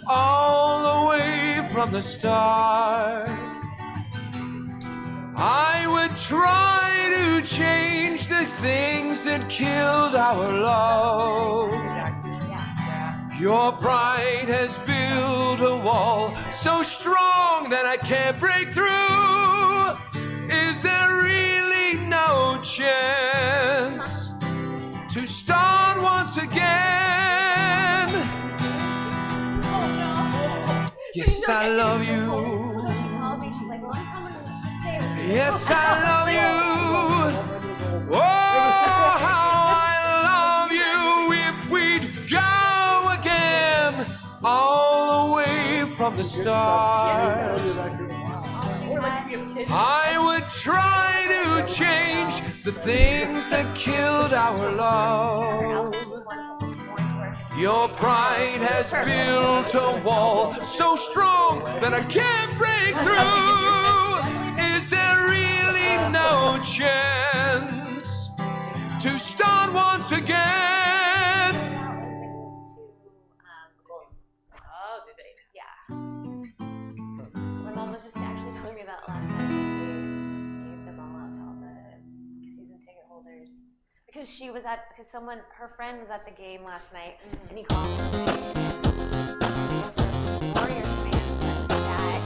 all the way from the start. I would try to change the things that killed our love. Your pride has built a wall so strong that I can't break through. Is there really no chance to start once again? Yes, I love you. Yes, I love you. Oh, how I love you. If we'd go again all the way from the start, I would try to change the things that killed our love. Your pride has built a wall so strong that I can't break through. Is there really no chance to start once again? Oh, did they? Yeah. My mom was just actually telling me that last night. We gave them all out to all the season ticket holders. Because she was at, her friend was at the game last night, and he called her. Warriors fan, but dad.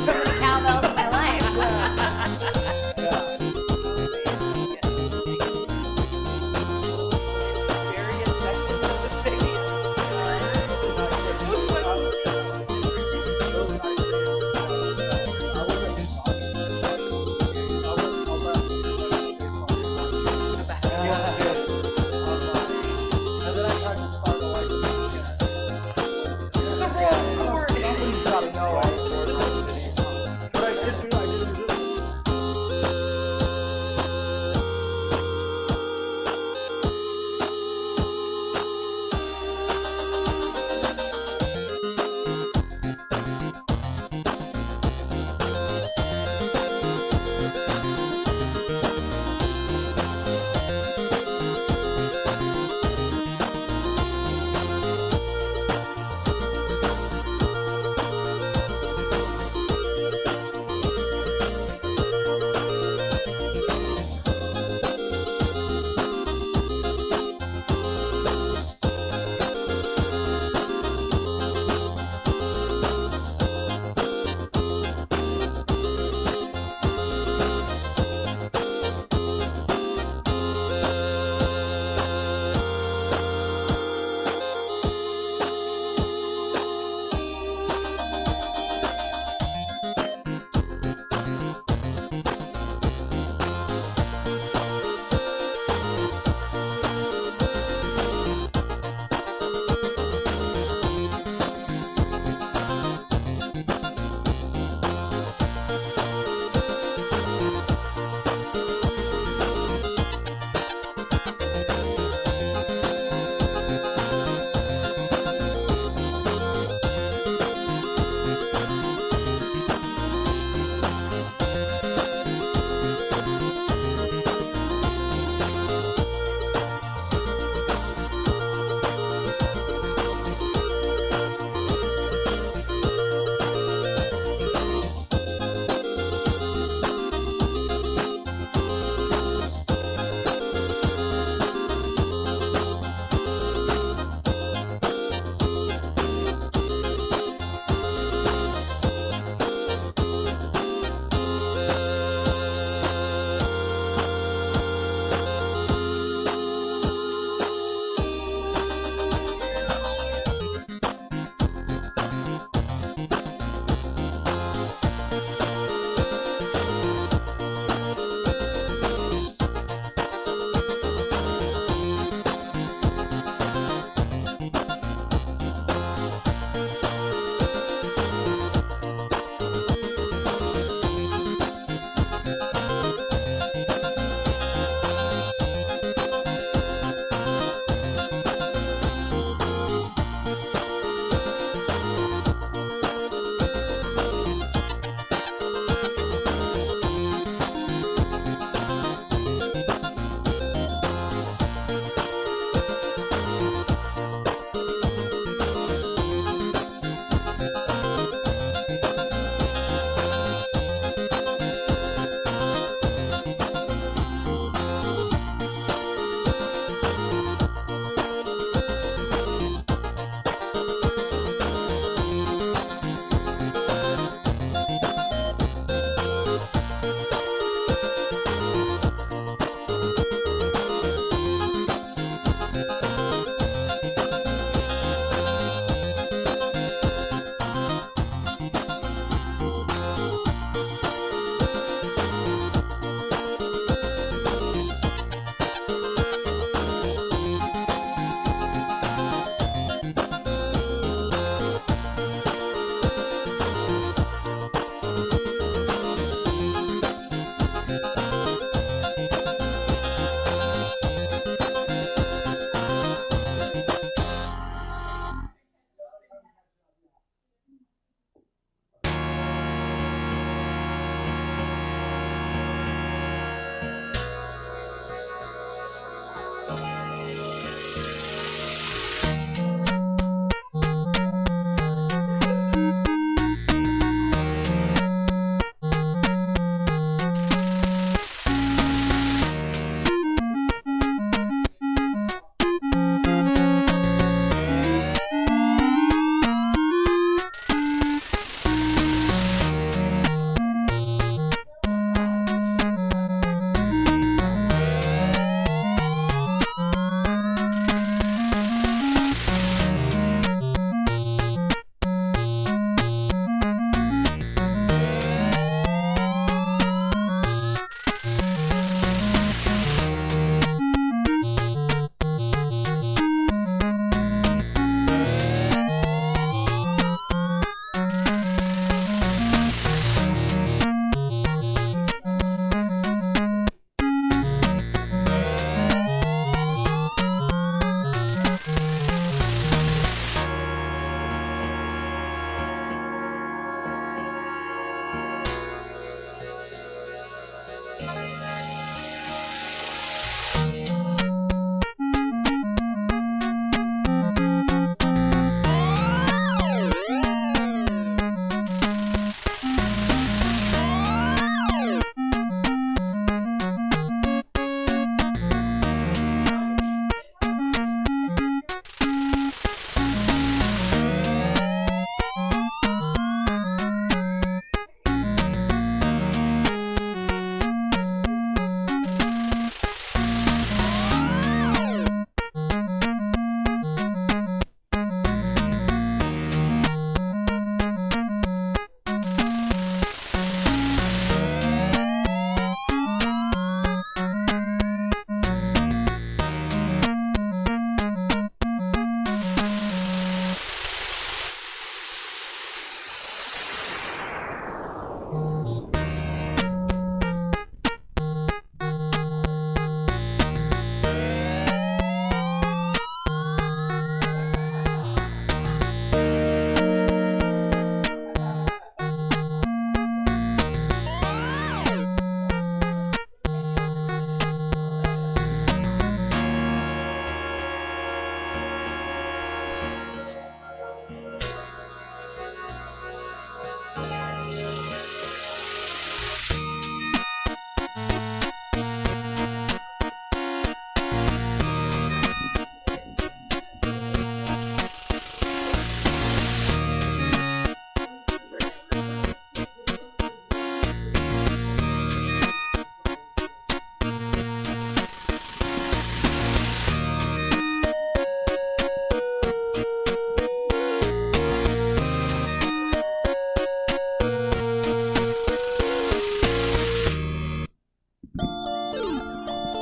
So many cowbells in my life. Various sections of the stadium.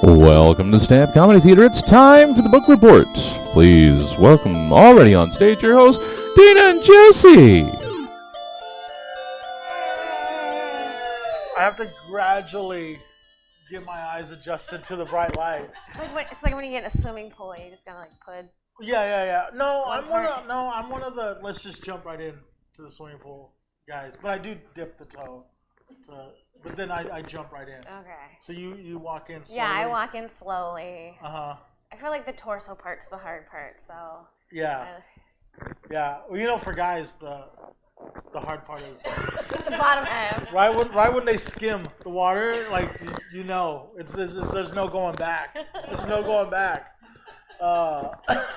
Welcome to Stamp Comedy Theater. It's time for the book report. Please welcome already on stage your hosts, Dina and Jesse. I have to gradually get my eyes adjusted to the bright lights. It's like when you get in a swimming pool, you just gotta like put. Yeah. No, One I'm one of the let's just jump right in to the swimming pool guys. But I do dip the toe. But then I jump right in. Okay. So you walk in slowly? Yeah, I walk in slowly. Uh-huh. I feel like the torso part's the hard part, so. Yeah. Yeah. Well, for guys, the hard part is The bottom half. right when they skim the water, like there's no going back. There's no going back. And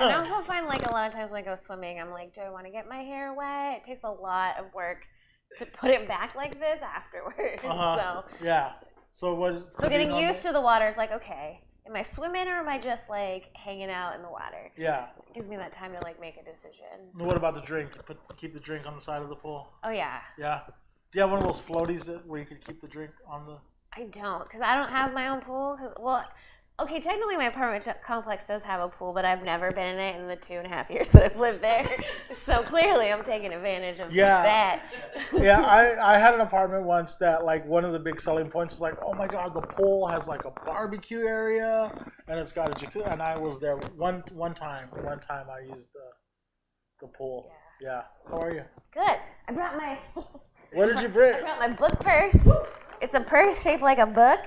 I also find like a lot of times when I go swimming, I'm like, do I want to get my hair wet? It takes a lot of work to put it back like this afterwards. So yeah. So getting used to the water is like, okay, am I swimming or am I just like hanging out in the water? Yeah. It gives me that time to like make a decision. What about the drink? Keep the drink on the side of the pool. Oh yeah. Yeah. Do you have one of those floaties where you could keep the drink on the? I don't, because I don't have my own pool. Well, okay, technically my apartment complex does have a pool, but I've never been in it in the 2.5 years that I've lived there. So clearly I'm taking advantage of that. Yeah, I had an apartment once that like one of the big selling points is like, oh my god, the pool has like a barbecue area and it's got a jacuzzi. And I was there one time I used the pool. Yeah. How are you? Good. I brought my. What did you bring? I brought my book purse. It's a purse shaped like a book.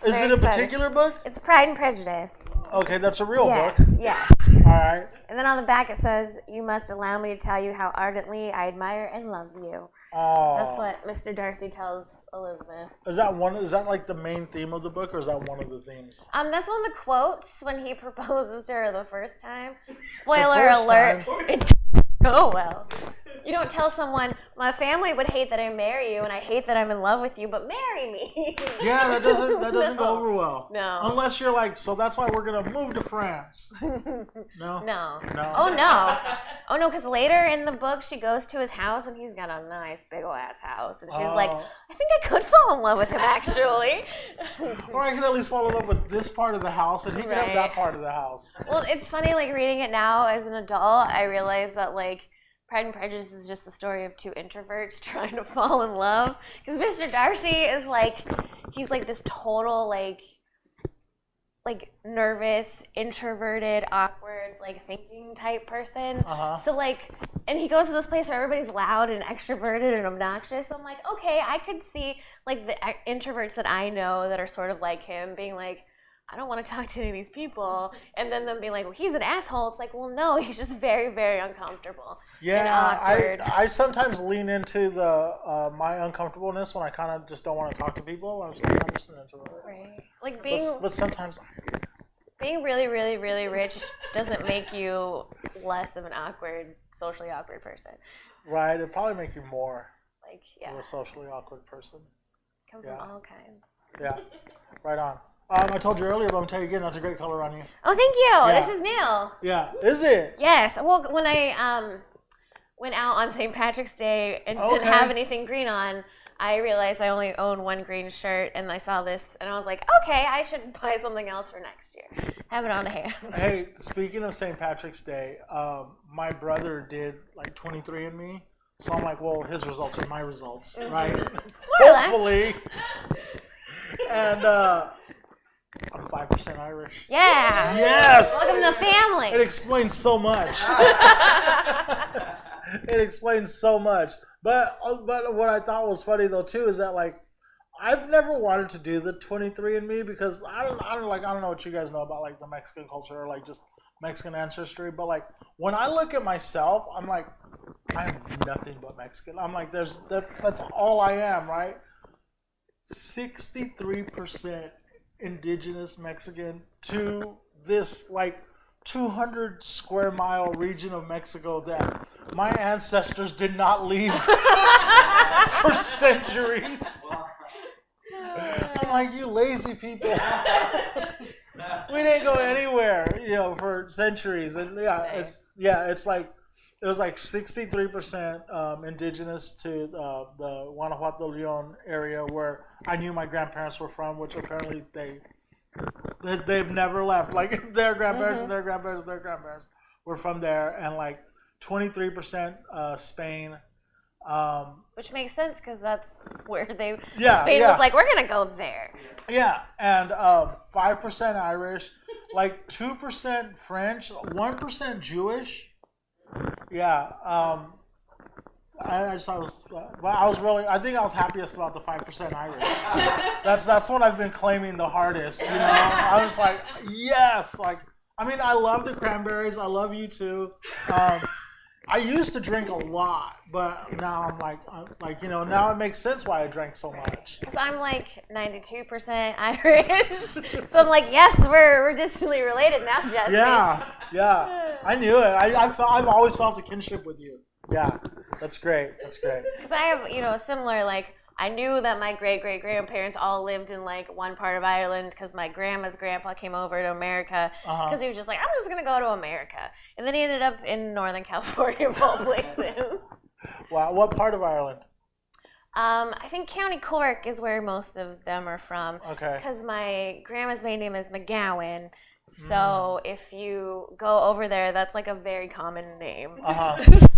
Is it a particular book? It's Pride and Prejudice. Okay, that's a real book. Yes. All right. And then on the back it says, "You must allow me to tell you how ardently I admire and love you." Oh. That's what Mr. Darcy tells Elizabeth. Is that like the main theme of the book, or is that one of the themes? That's one of the quotes when he proposes to her the first time. Spoiler alert. Oh well. You don't tell someone, my family would hate that I marry you and I hate that I'm in love with you, but marry me. Yeah, that doesn't go over well. No. Unless you're like, so that's why we're gonna move to France. No. No. No. Oh no. Oh no, because later in the book she goes to his house and he's got a nice big ol' ass house. And she's like, I think I could fall in love with him actually. Or I can at least fall in love with this part of the house and he can have that part of the house. Well, it's funny, like reading it now as an adult, I realize that like Pride and Prejudice is just the story of two introverts trying to fall in love. Because Mr. Darcy is like, he's like this total like nervous, introverted, awkward, like thinking type person. So like, and he goes to this place where everybody's loud and extroverted and obnoxious. So I'm like, okay, I could see like the introverts that I know that are sort of like him being like, I don't want to talk to any of these people. And then them being like, well, he's an asshole. It's like, well, no, he's just very, very uncomfortable. Yeah, and awkward. I sometimes lean into the my uncomfortableness when I kind of just don't want to talk to people. I'm just an introvert. Right. Like being, but sometimes being really, really, really rich doesn't make you less of an awkward, socially awkward person. Right, it'd probably make you more Like, yeah. of a socially awkward person. Come from all kinds. Yeah, right on. I told you earlier, but I'm telling you again, that's a great color on you. Oh, thank you. Yeah. This is new. Yeah, is it? Yes. Well, when I went out on St. Patrick's Day and didn't have anything green on, I realized I only own one green shirt, and I saw this, and I was like, okay, I should buy something else for next year. Have it on hand. Hey, speaking of St. Patrick's Day, my brother did like 23andMe, so I'm like, well, his results are my results, right? Hopefully. And I'm 5% Irish. Yeah. Yes. Welcome to the family. It explains so much. It explains so much. But what I thought was funny though too is that like I've never wanted to do the 23andMe because I don't know what you guys know about like the Mexican culture or like just Mexican ancestry, but like when I look at myself, I'm like I am nothing but Mexican. I'm like that's all I am, right? 63% indigenous Mexican to this like 200 square mile region of Mexico that my ancestors did not leave for centuries. I'm like, you lazy people. We didn't go anywhere, for centuries. And it's like it was like 63% indigenous to the Guanajuato León area where I knew my grandparents were from, which apparently they They've never left. Like their grandparents and their grandparents, their grandparents were from there, and like 23% Spain. Which makes sense because that's where they. Yeah, Spain yeah. was like, we're gonna go there. Yeah, and 5% Irish, like 2% French, 1% Jewish. Yeah. I was really. I think I was happiest about the 5% Irish. That's what I've been claiming the hardest. You know, I was like, yes. Like, I mean, I love the cranberries. I love you too. I used to drink a lot, but now I'm like, you know, now it makes sense why I drank so much. Because I'm like 92% Irish, so I'm like, yes, we're distantly related now, Jesse. Yeah. I knew it. I've always felt a kinship with you. Yeah, that's great. Because I have, you know, a similar, like, I knew that my great-great-grandparents all lived in, like, one part of Ireland because my grandma's grandpa came over to America because he was just like, I'm just going to go to America. And then he ended up in Northern California of all places. Wow, what part of Ireland? I think County Cork is where most of them are from. Okay. Because my grandma's main name is McGowan. So if you go over there, that's like a very common name.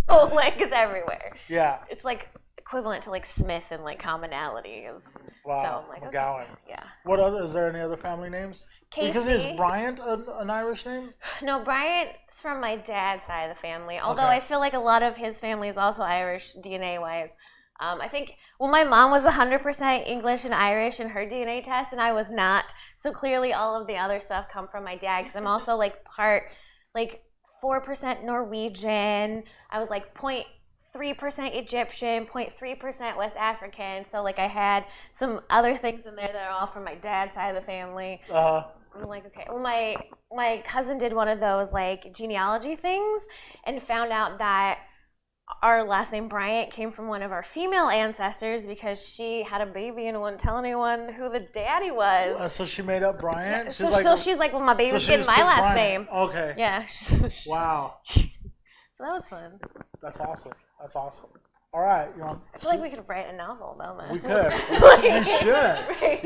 So like it's everywhere. Yeah. It's like equivalent to like Smith and like commonality is. Wow. So I'm like, McGowan. okay, yeah. What other? Is there any other family names? Casey. Because is Bryant an Irish name? No, Bryant's from my dad's side of the family. Although Okay. I feel like a lot of his family is also Irish DNA wise. I think, well, my mom was 100% English and Irish in her DNA test, and I was not. So clearly all of the other stuff come from my dad, because I'm also like part, like 4% Norwegian. I was like 0.3% Egyptian, 0.3% West African. So like I had some other things in there that are all from my dad's side of the family. I'm like, okay. Well, my cousin did one of those like genealogy things and found out that our last name Bryant came from one of our female ancestors because she had a baby and wouldn't tell anyone who the daddy was. So she made up Bryant? Yeah, so she's like, well, my baby's she getting just my took last Bryant. name. Okay. Yeah. Wow. So that was fun. That's awesome. All right. I feel like we could write a novel though, man. We could. You should. Right.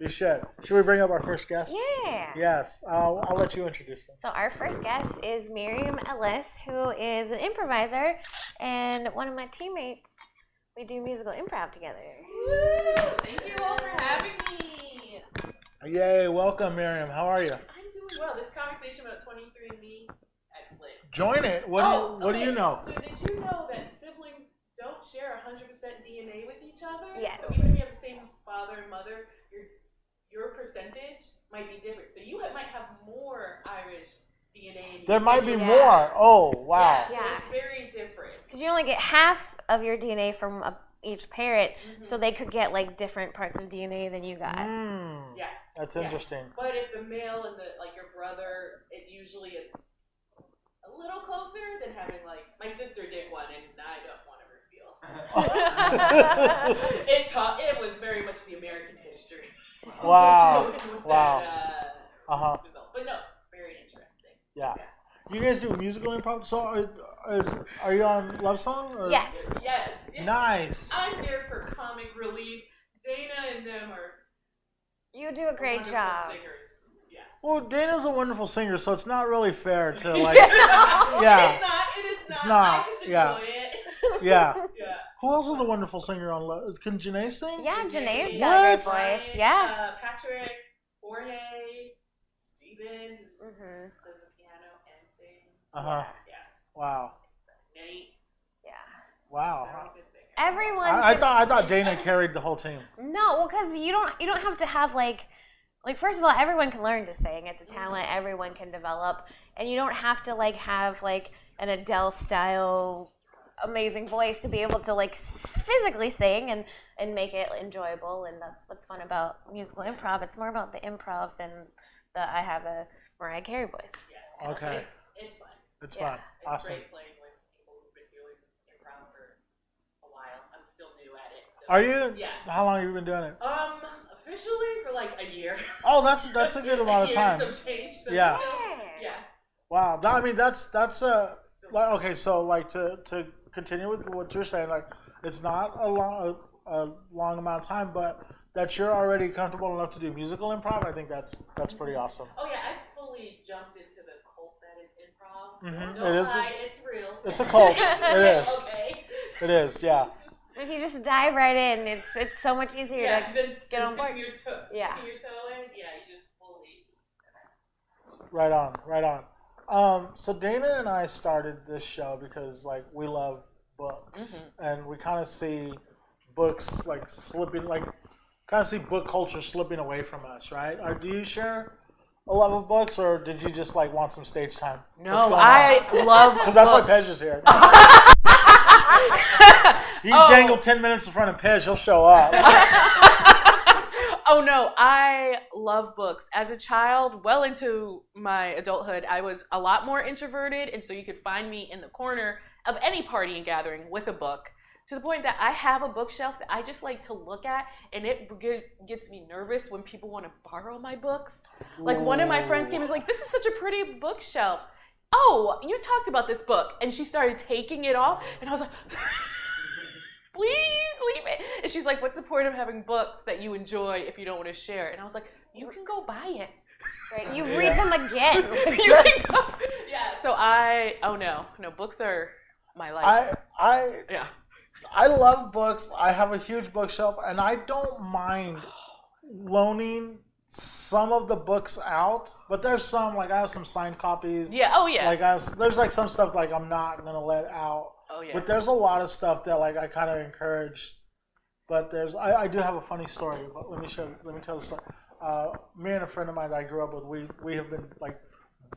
You should. Should we bring up our first guest? Yeah. Yes. I'll let you introduce them. So our first guest is Miriam Ellis, who is an improviser and one of my teammates. We do musical improv together. Woo! Thank you all for having me. Yay. Welcome, Miriam. How are you? I'm doing well. This conversation about 23andMe, excellent. Join it. What do you know? So did you know that siblings don't share 100% DNA with each other? Yes. So even if you have the same father and mother, your percentage might be different. So you might have more Irish DNA in you. There might be Yeah. more. Oh, wow. Yeah, so Yeah. it's very different. Because you only get half of your DNA from each parent, so they could get like different parts of DNA than you got. Yeah. That's Yeah. interesting. But if the male and your brother, it usually is a little closer than having my sister did one, and I don't want to reveal. It was very much the American history. Wow. With Wow. that, result. But no, very interesting. Yeah. You guys do musical improv? So are you on Love Song? Or? Yes. Yes. Nice. I'm here for comic relief. Dana and them are You do a great wonderful job. singers. Yeah. Well, Dana's a wonderful singer, so it's not really fair to It yeah, is not. It is not. It's not, I just enjoy yeah. it. yeah. Yeah. Who else is a wonderful singer on Love? Can Janae sing? Yeah, Janae's Janae, got a great What? voice. Yeah. Patrick, Jorge, Steven, Mhm. plays the piano and sings. Uh-huh. Yeah. Wow. Nate, Yeah. they're all Wow. good singers. Everyone. I can- thought Dana carried the whole team. No, well, because you don't have to have like first of all, everyone can learn to sing. It's a talent everyone can develop, and you don't have to like have like an Adele style amazing voice to be able to like physically sing and make it enjoyable. And that's what's fun about musical improv. It's more about the improv than the I have a Mariah Carey voice. Yeah. Okay. It's fun. It's Yeah. fun. It's Awesome. great playing with people who've been doing improv for a while. I'm still new at it. So. Are you? Yeah. How long have you been doing it? Officially for like a year. Oh, that's a good amount of A year time. and some change. So Yeah. Still, yeah. Wow. I mean, that's like, okay. So like to continue with what you're saying, like it's not a long amount of time, but that you're already comfortable enough to do musical improv, I think that's pretty awesome. Oh yeah, I fully jumped into the cult that is improv. Mhm. Don't It is. lie, it's real. It's a cult. It is. Okay. It is. Yeah. If you just dive right in, it's so much easier Yeah, to then get on board. sticking your toe, Yeah. sticking your toe in. Yeah, you just fully. Right on. Right on. So Dana and I started this show because like we love books, and we kind of see books like slipping, like kind of see book culture slipping away from us, right? Or do you share a love of books, or did you just like want some stage time? No, I love Because that's why books. Pej is here. You dangle 10 minutes in front of Pej, he'll show up. Oh no, I love books. As a child, well into my adulthood, I was a lot more introverted, and so you could find me in the corner of any party and gathering with a book, to the point that I have a bookshelf that I just like to look at, and it gets me nervous when people want to borrow my books. Like one of my friends came and was like, "This is such a pretty bookshelf. Oh, you talked about this book," and she started taking it off, and I was like, "Please leave it." And she's like, "What's the point of having books that you enjoy if you don't want to share?" And I was like, "You can go buy it." Right? You read them again. You can go. Yeah. So no, books are my life. I love books. I have a huge bookshelf, and I don't mind loaning some of the books out. But there's some, like I have some signed copies. Yeah. Oh yeah. Like there's like some stuff like I'm not gonna let out. Oh yeah. But there's a lot of stuff that like I kind of encourage. But I do have a funny story. But let me tell the story. Me and a friend of mine that I grew up with, we have been like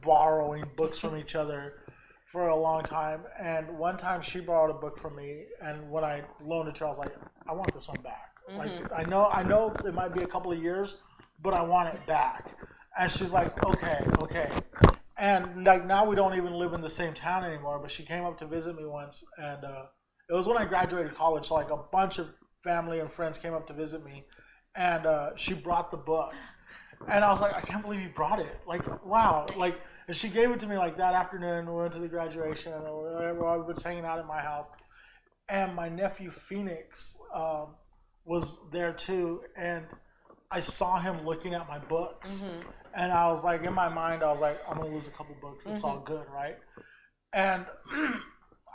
borrowing books from each other for a long time. And one time she borrowed a book from me, and when I loaned it to her, I was like, I want this one back. Like I know it might be a couple of years, but I want it back. And she's like, okay. And like now we don't even live in the same town anymore. But she came up to visit me once, and it was when I graduated college. So like a bunch of family and friends came up to visit me, and she brought the book, and I was like, I can't believe you brought it. Like wow, like. And she gave it to me like that afternoon. We went to the graduation, and we were hanging out at my house. And my nephew Phoenix was there too, and I saw him looking at my books, and I was like, in my mind, I was like, I'm gonna lose a couple books. It's all good, right? And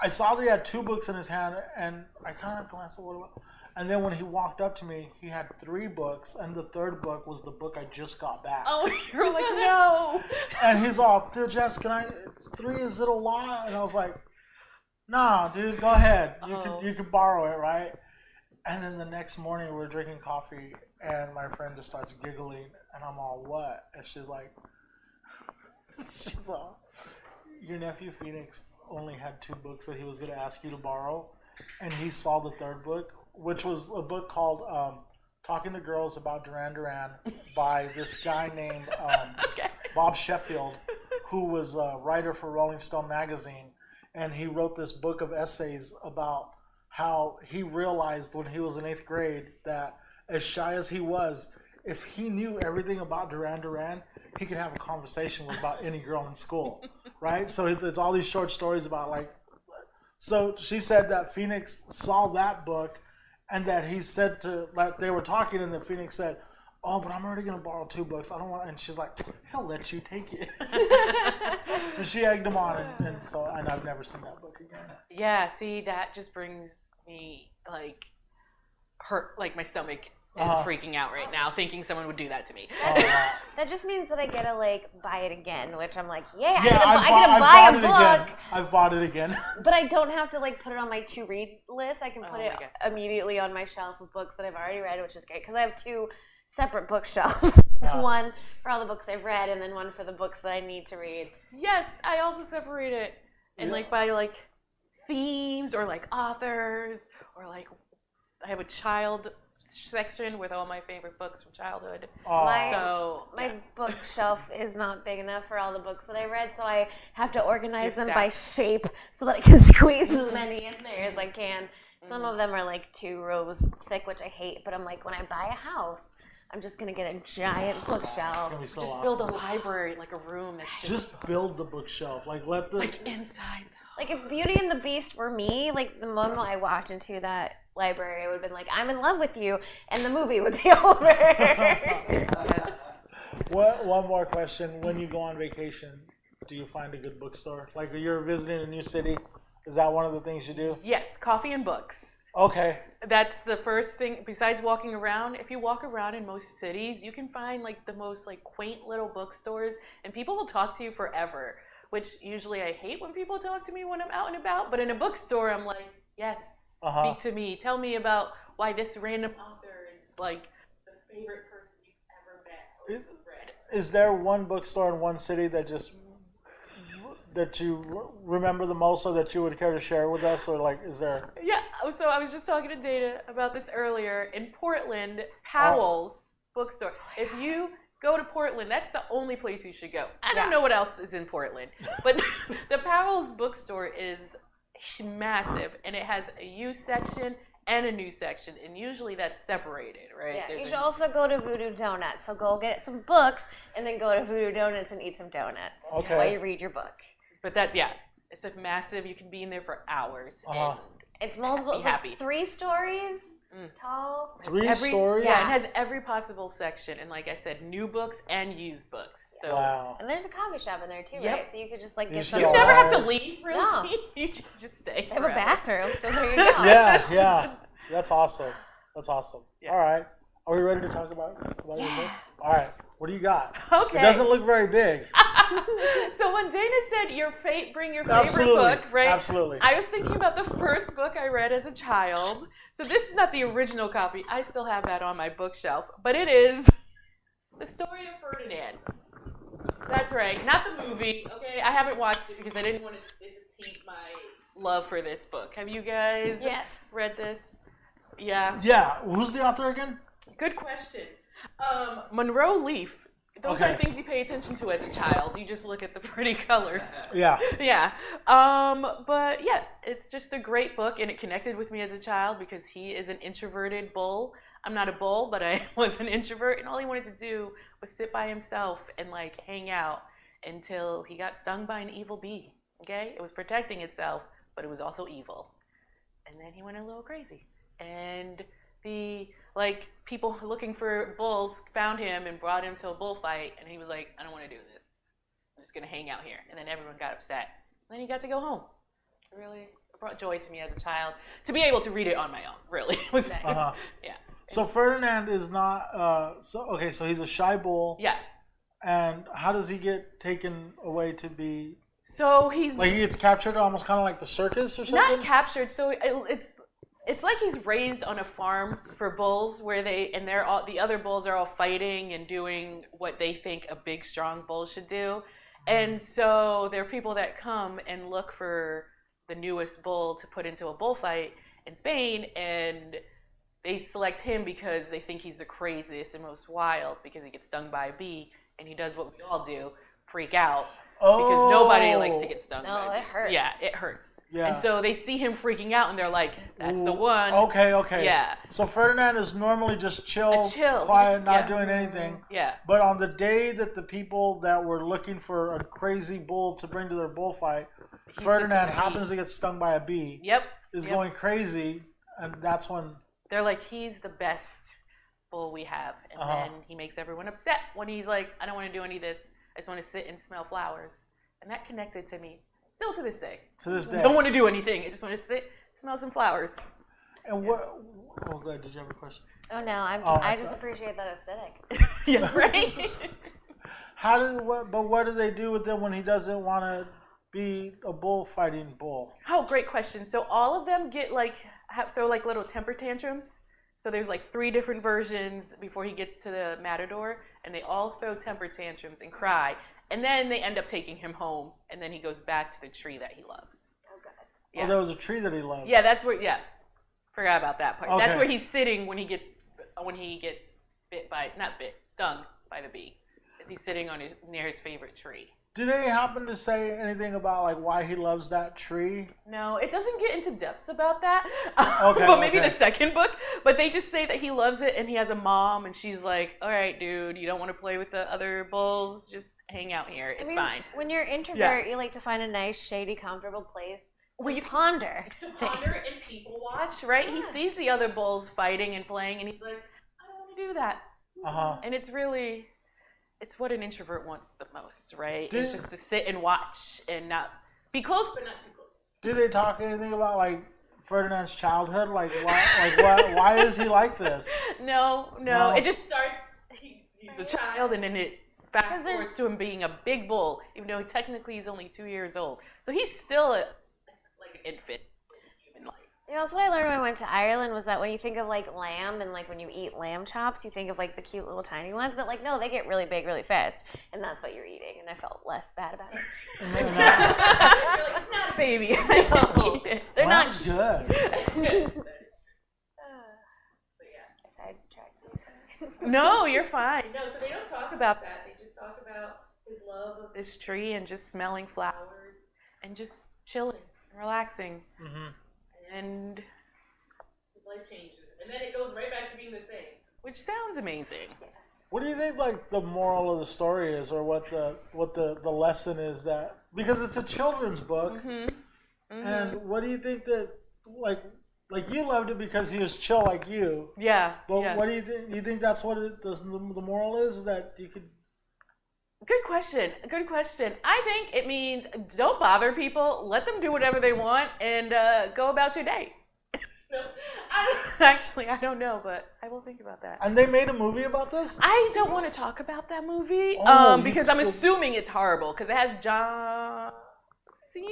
I saw that he had 2 books in his hand, and I kind of glanced at what. And then when he walked up to me, he had 3 books, and the 3rd book was the book I just got back. Oh, you're like, no. And he's all, dude, Jess, 3 is it a lot? And I was like, nah, dude, go ahead. You can borrow it, right? And then the next morning we were drinking coffee, and my friend just starts giggling, and I'm all, what? And she's like, your nephew Phoenix only had 2 books that he was going to ask you to borrow, and he saw the 3rd book, which was a book called Talking to Girls About Duran Duran by this guy named Bob Sheffield, who was a writer for Rolling Stone magazine. And he wrote this book of essays about how he realized when he was in 8th grade that as shy as he was, if he knew everything about Duran Duran, he could have a conversation with about any girl in school, right? So it's all these short stories about like, so she said that Phoenix saw that book, and that he said to, like, they were talking, and then Phoenix said, oh, but I'm already going to borrow 2 books. I don't want, and she's like, he'll let you take it. And she egged him on, and I've never seen that book again. Yeah, see, that just brings me, like, my stomach is freaking out right now, thinking someone would do that to me. That just means that I get to like buy it again, which I'm like, yay, Yeah, I get to buy a book. I've bought it again. But I don't have to like put it on my to read list. I can put it my God. immediately on my shelf of books that I've already read, which is great because I have 2 separate bookshelves. One for all the books I've read, and then one for the books that I need to read. Yes, I also separate it, and like by like themes or like authors, or like I have a child section with all my favorite books from childhood. My bookshelf is not big enough for all the books that I read, so I have to organize them by shape so that I can squeeze as many in there as I can. Some of them are like 2 rows thick, which I hate, but I'm like, when I buy a house, I'm just going to get a giant bookshelf. It's gonna be so Just awesome. build a library, like a room that's just build the bookshelf. Like let the like inside. Like if Beauty and the Beast were me, like the moment I walked into that library, it would have been like, I'm in love with you, and the movie would be over. One more question. When you go on vacation, do you find a good bookstore? Like you're visiting a new city, is that one of the things you do? Yes, coffee and books. Okay. That's the first thing. Besides walking around, if you walk around in most cities, you can find like the most like quaint little bookstores, and people will talk to you forever. Which usually I hate when people talk to me when I'm out and about. But in a bookstore, I'm like, yes, speak to me. Tell me about why this random author is like the favorite person you've ever met or read. Is there one bookstore in one city that you remember the most, or that you would care to share with us, or like, is there? Yeah. So I was just talking to Dana about this earlier. In Portland, Powell's bookstore. If you go to Portland, that's the only place you should go. I don't know what else is in Portland, but the Powell's bookstore is massive, and it has a used section and a new section, and usually that's separated, right? Yeah, you should also go to Voodoo Donuts. So go get some books, and then go to Voodoo Donuts and eat some donuts while you read your book. But it's a massive. You can be in there for hours. And It's multiple. It's like 3 stories tall. 3 stories? Yeah, it has every possible section, and like I said, new books and used books. So wow. And there's a coffee shop in there too, Yep. right? So you could just like You get should some. you all never have to right. leave, really. No. You just stay. They have a forever. bathroom, so there you go. Yeah. That's awesome. Yeah. All right. Are we ready to talk about your book? All right. What do you got? Okay. It doesn't look very big. So when Dana said bring your favorite Absolutely. book, right? Absolutely. I was thinking about the first book I read as a child. So this is not the original copy. I still have that on my bookshelf, but it is The Story of Ferdinand. That's right, not the movie. Okay, I haven't watched it because I didn't want it to taint my love for this book. Have you guys read this? Yeah. Yeah. Who's the author again? Good question. Monroe Leaf. Those are things you pay attention to as a child. You just look at the pretty colors. Yeah. Yeah. But yeah, it's just a great book, and it connected with me as a child because he is an introverted bull. I'm not a bull, but I was an introvert, and all he wanted to do was sit by himself and like hang out until he got stung by an evil bee. Okay? It was protecting itself, but it was also evil. And then he went a little crazy. And the people looking for bulls found him and brought him to a bullfight, and he was like, I don't want to do this. I'm just gonna hang out here. And then everyone got upset. And then he got to go home. It really brought joy to me as a child to be able to read it on my own. Really, it was nice. Yeah. So Ferdinand is not. So he's a shy bull. Yeah. And how does he get taken away to be? So he's Like he gets captured, almost kind of like the circus or something. not captured. So it's like he's raised on a farm for bulls where the other bulls are all fighting and doing what they think a big strong bull should do. And so there are people that come and look for the newest bull to put into a bullfight in Spain, and they select him because they think he's the craziest and most wild because he gets stung by a bee, and he does what we all do, freak out. Because nobody likes to get stung by a bee. No, it hurts. Yeah, it hurts. Yeah. And so they see him freaking out, and they're like, "That's the one." Okay. Yeah. So Ferdinand is normally just chill, Chill, quiet, just- not yeah. doing anything. Yeah. But on the day that the people that were looking for a crazy bull to bring to their bullfight, Ferdinand happens to get stung by a bee, Yep. is going crazy, and that's when. They're like, he's the best bull we have, and then he makes everyone upset when he's like, "I don't want to do any of this. I just want to sit and smell flowers," and that connected to me. Still to this day. To this day. Don't want to do anything. I just want to sit, smell some flowers. And what? Oh, good. Did you have a question? Oh no, I just appreciate that aesthetic. Yeah, right? What do they do with him when he doesn't want to be a bullfighting bull? Oh, great question. So all of them get throw little temper tantrums. So there's 3 different versions before he gets to the matador, and they all throw temper tantrums and cry. And then they end up taking him home, and then he goes back to the tree that he loves. Oh god. Yeah. Oh, there was a tree that he loved. Yeah, that's where. Yeah, forgot about that part. That's Okay. where he's sitting when he gets stung by the bee. Is he's sitting near his favorite tree? Do they happen to say anything about why he loves that tree? No, it doesn't get into depths about that. Okay, but maybe okay. the second book. But they just say that he loves it, and he has a mom, and she's like, "All right, dude, you don't want to play with the other bulls? Just hang out here. It's fine." When you're an introvert, you like to find a nice, shady, comfortable place Well, you ponder. to ponder and people watch, right? He sees the other bulls fighting and playing, and he's like, I don't want to do that. And it's what an introvert wants the most, right? It's just to sit and watch and not be close, but not too close. Do they talk anything about like Ferdinand's childhood? Like why is he like this? No. It just starts. He's a child, and then it fast forwards to him being a big bull, even though technically he's only 2 years old. So he's still like an infant in human life. Yeah, that's what I learned when I went to Ireland, was that when you think of like lamb and like when you eat lamb chops, you think of like the cute little tiny ones, but like no, they get really big really fast, and that's what you're eating, and I felt less bad about it. You're like, it's not a baby. I don't eat it. They're Lamb's not good. No, you're fine. No, so they don't talk about that. They just talk about his love of this tree and just smelling flowers and just chilling and relaxing. And his life changes. And then it goes right back to being the same, which sounds amazing. What do you think like the moral of the story is, or what the lesson is, that because it's a children's book, and what do you think that like you loved it because he was chill like you? Yeah. But what do you think? You think that's what the moral is, that you could? Good question. I think it means don't bother people. Let them do whatever they want and go about your day. No, I don't know, but I will think about that. And they made a movie about this? I don't want to talk about that movie because I'm assuming it's horrible because it has John Cena.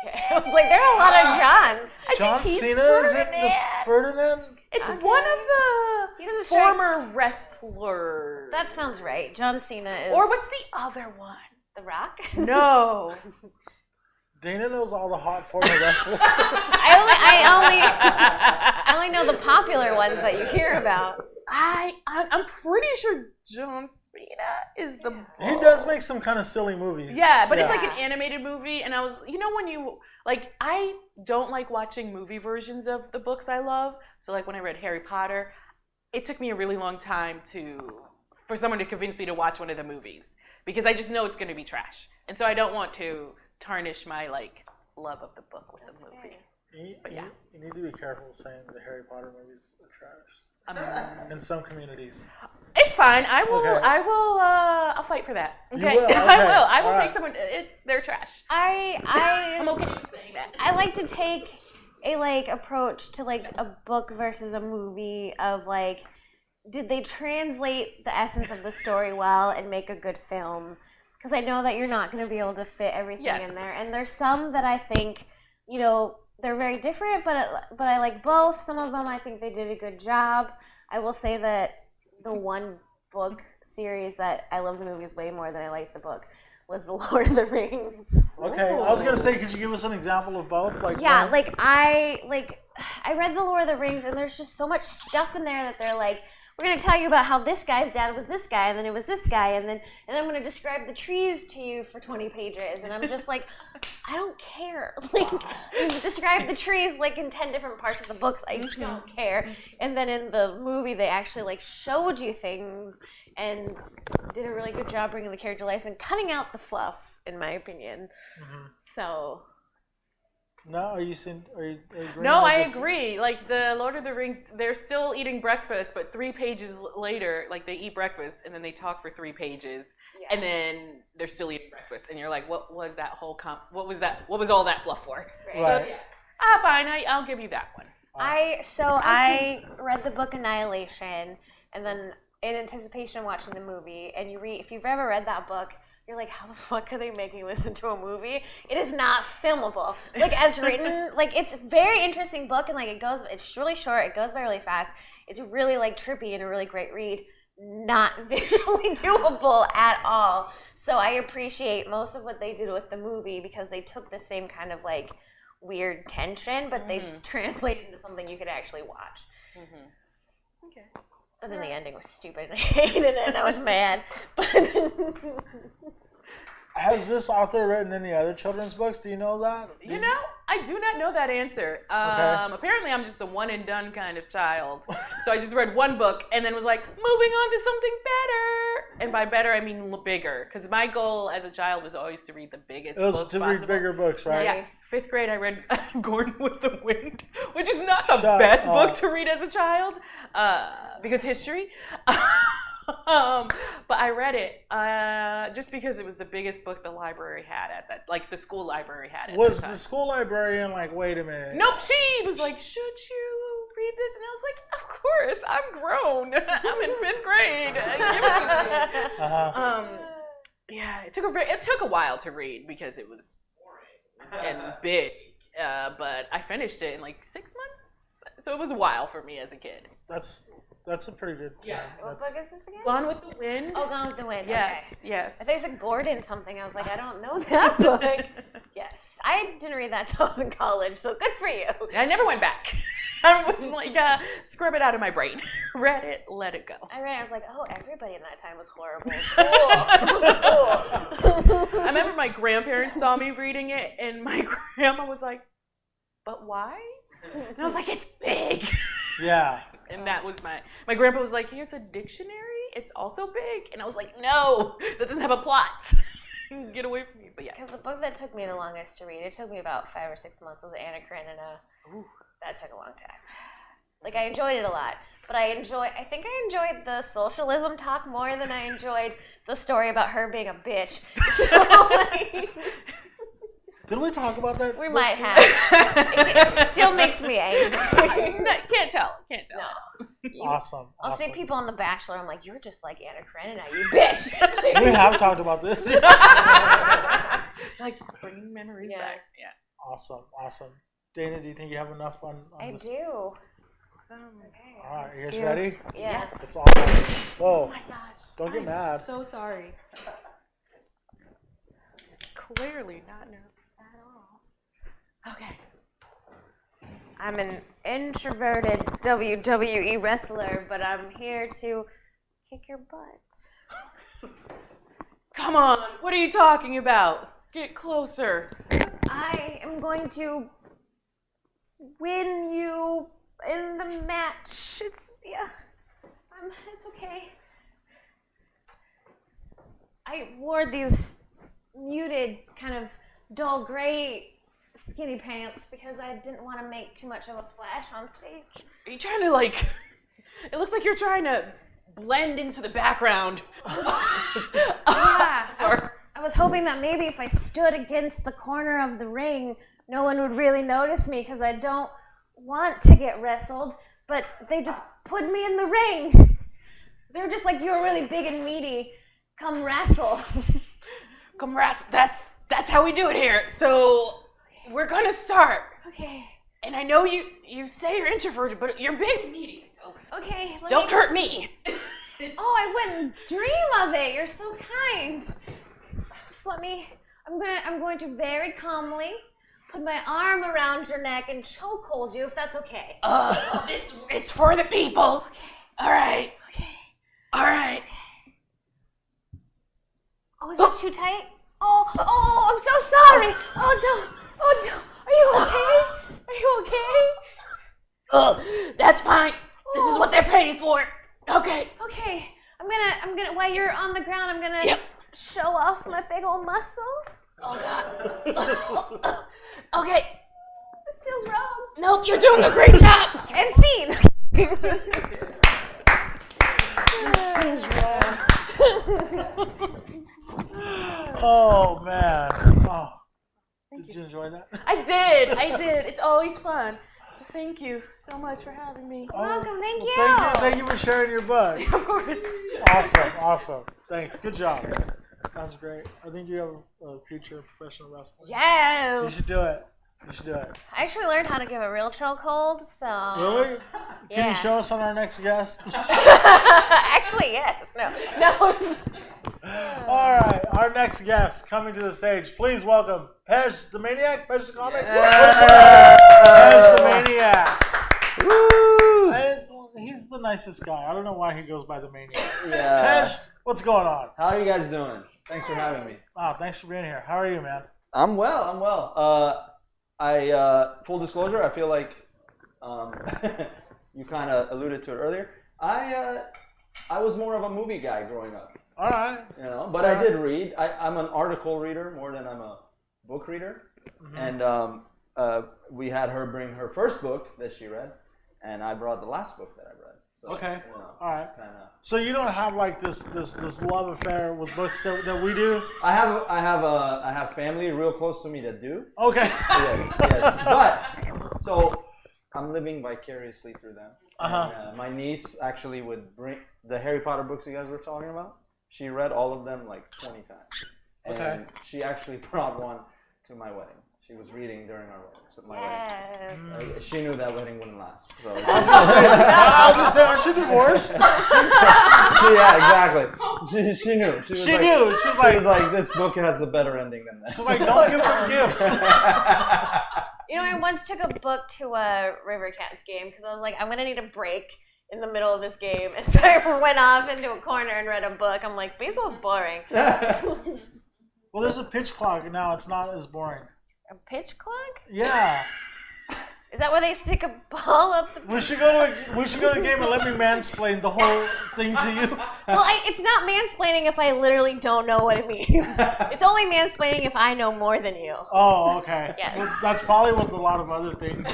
Okay, I was like, there are a lot of Johns. John Cena is it the Ferdinand? It's one of the former wrestlers. That sounds right. John Cena is. Or what's the other one? The Rock? No. Dana knows all the hot former wrestlers. I only know the popular ones that you hear about. I'm pretty sure John Cena is the. He does make some kind of silly movies. Yeah, but it's like an animated movie, and I was, when you like, I don't like watching movie versions of the books I love. So like when I read Harry Potter, it took me a really long time for someone to convince me to watch one of the movies because I just know it's going to be trash, and so I don't want to tarnish my like love of the book with the movie. You need to be careful saying the Harry Potter movies are trash. In some communities. It's fine. I will. Okay. I'll fight for that. Okay. You will? Okay. I will All take right. someone. They're trash. I'm okay with saying that. I like to take a approach to a book versus a movie of did they translate the essence of the story well and make a good film? Because I know that you're not going to be able to fit everything in there, and there's some that I think they're very different, but I like both. Some of them I think they did a good job. I will say that the one book series that I love the movies way more than I like the book was The Lord of the Rings. Okay, I was gonna say, could you give us an example of both? I read The Lord of the Rings, and there's just so much stuff in there that they're like, we're going to tell you about how this guy's dad was this guy, and then it was this guy, and then I'm going to describe the trees to you for 20 pages. And I'm just like, I don't care. Describe the trees in 10 different parts of the books. I don't care. And then in the movie, they actually showed you things and did a really good job bringing the character life and cutting out the fluff, in my opinion. Mm-hmm. So. No, are you agreeing? No, I agree. The Lord of the Rings, they're still eating breakfast, but 3 pages later, they eat breakfast and then they talk for 3 pages, and then they're still eating breakfast, and you're like, what was that whole what was that? What was all that fluff for? Right. So, fine, I'll give you that one. I read the book Annihilation, and then in anticipation of watching the movie, and if you've ever read that book, you're like, how the fuck are they making this into a movie? It is not filmable. As written, it's a very interesting book, and it's really short, it goes by really fast. It's really trippy and a really great read. Not visually doable at all. So I appreciate most of what they did with the movie because they took the same kind of weird tension, but they translated into something you could actually watch. Mm-hmm. Okay. But then the ending was stupid, and I hated it, and I was mad. Has this author written any other children's books? Do you know that? I do not know that answer. Apparently, I'm just a one-and-done kind of child. So I just read one book and then was like, moving on to something better. and by better I mean bigger, because my goal as a child was always to read the biggest It was books to possible. read bigger books, right? Yeah, 5th grade I read Gordon with the Wind, which is not the Shut best up. book to read as a child, because history. But I read it just because it was the biggest book the library had at that, like the school library had at Was that time. the school librarian like, wait a minute? Nope, she was like, should you read this? And I was like, of course, I'm grown. I'm in 5th grade. Give it to me. Uh-huh. Yeah, it took a while to read because it was boring and big. But I finished it in like 6 months. So it was a while for me as a kid. That's a pretty good time. Yeah. What book is this again? Gone with the Wind. Oh, Gone with the Wind. yes, Okay. yes. I thought you said Gordon something. I was like, I don't know that book. Yes. I didn't read that till I was in college, so good for you. I never went back. I was like, scrub it out of my brain. Read it, let it go. I read it, I was like, oh, everybody in that time was horrible. Cool. I remember my grandparents saw me reading it, and my grandma was like, but why? And I was like, it's big. Yeah. And that was my grandpa was like, here's a dictionary. It's also big. And I was like, no, that doesn't have a plot. Get away from me. But yeah. Because the book that took me the longest to read, it took me about 5 or 6 months, was Anna Karenina. Ooh. That took a long time. Like, I enjoyed it a lot. But I think I enjoyed the socialism talk more than I enjoyed the story about her being a bitch. So, like, Did we talk about that? we might have. It still makes me angry. Can't tell. No. Awesome. I'll see awesome. people on The Bachelor, I'm like, you're just like Anna Karenina, you bitch. We have talked about this. Like bringing memories Yes. back. Yeah. Awesome. Dana, do you think you have enough on I this? do. Okay. All right, you guys do. ready? Yes. It's all. Whoa. Oh my gosh. Don't get mad. So sorry. Clearly not nervous at all. Okay. I'm an introverted WWE wrestler, but I'm here to kick your butt. Come on. What are you talking about? Get closer. I am going to win you in the match. It's okay. I wore these muted, kind of dull gray skinny pants because I didn't want to make too much of a flash on stage. Are you trying to like? It looks like you're trying to blend into the background. Yeah, I was hoping that maybe if I stood against the corner of the ring, no one would really notice me because I don't want to get wrestled, but they just put me in the ring. They were just like, you're really big and meaty. Come wrestle. Come rats. That's how we do it here. So we're gonna start. Okay. And I know you say you're introverted, but you're big and needy. So Okay. don't hurt me. Oh, I wouldn't dream of it. You're so kind. Just let me. I'm going to very calmly put my arm around your neck and chokehold you, if that's okay. It's for the people. Okay. All right. Okay. All right. Oh, is that too tight? Oh, I'm so sorry. Oh, don't. Are you okay? That's fine. This is what they're paying for. Okay. Okay. I'm gonna. While you're on the ground, I'm gonna show off my big old muscles. Oh God. Okay. This feels wrong. Nope, you're doing a great job. And scene. Oh man. Oh. Did you enjoy that? I did. It's always fun. So thank you so much for having me. Welcome. Thank you. Thank you for sharing your butt. Of course. Awesome. Thanks. Good job. That's great. I think you have a future professional wrestler. Yes. You should do it. I actually learned how to give a real chokehold, so. Really? Can Yeah. you show us on our next guest? Actually, yes. No. All right, our next guest coming to the stage. Please welcome Pej the Maniac. Pej the Comic. Pej the Maniac. Woo! He's the nicest guy. I don't know why he goes by the Maniac. Yeah. Pej, what's going on? How are you guys doing? Thanks for having me. Oh, thanks for being here. How are you, man? I'm well. Full disclosure, I feel like you kind of alluded to it earlier. I I was more of a movie guy growing up. All right. You know, but I did read. I'm an article reader more than I'm a book reader. And we had her bring her first book that she read, and I brought the last book that I read. So, Okay. you know, All right. it's kinda... So you don't have like this love affair with books that we do? I have family real close to me that do. Okay. Yes. But so I'm living vicariously through them. Uh-huh. And, my niece actually would bring the Harry Potter books you guys were talking about. She read all of them like 20 times. And Okay. she actually brought one to my wedding. She was reading during our wedding. So my wedding. Yes. She knew that wedding wouldn't last. So. I was gonna say, aren't you divorced? Yeah, exactly. She knew. She knew. She's like, this book has a better ending than that. she's like, don't give them gifts. You know, I once took a book to a River Cats game because I was like, I'm gonna need a break in the middle of this game, and so I went off into a corner and read a book. I'm like, baseball's boring. Well, there's a pitch clock, and now it's not as boring. A pitch clock? Yeah. Is that where they stick a ball up the? We should go to a game and let me mansplain the whole thing to you. Well, it's not mansplaining if I literally don't know what it means. It's only mansplaining if I know more than you. Oh, okay. Yes. Well, that's probably with a lot of other things.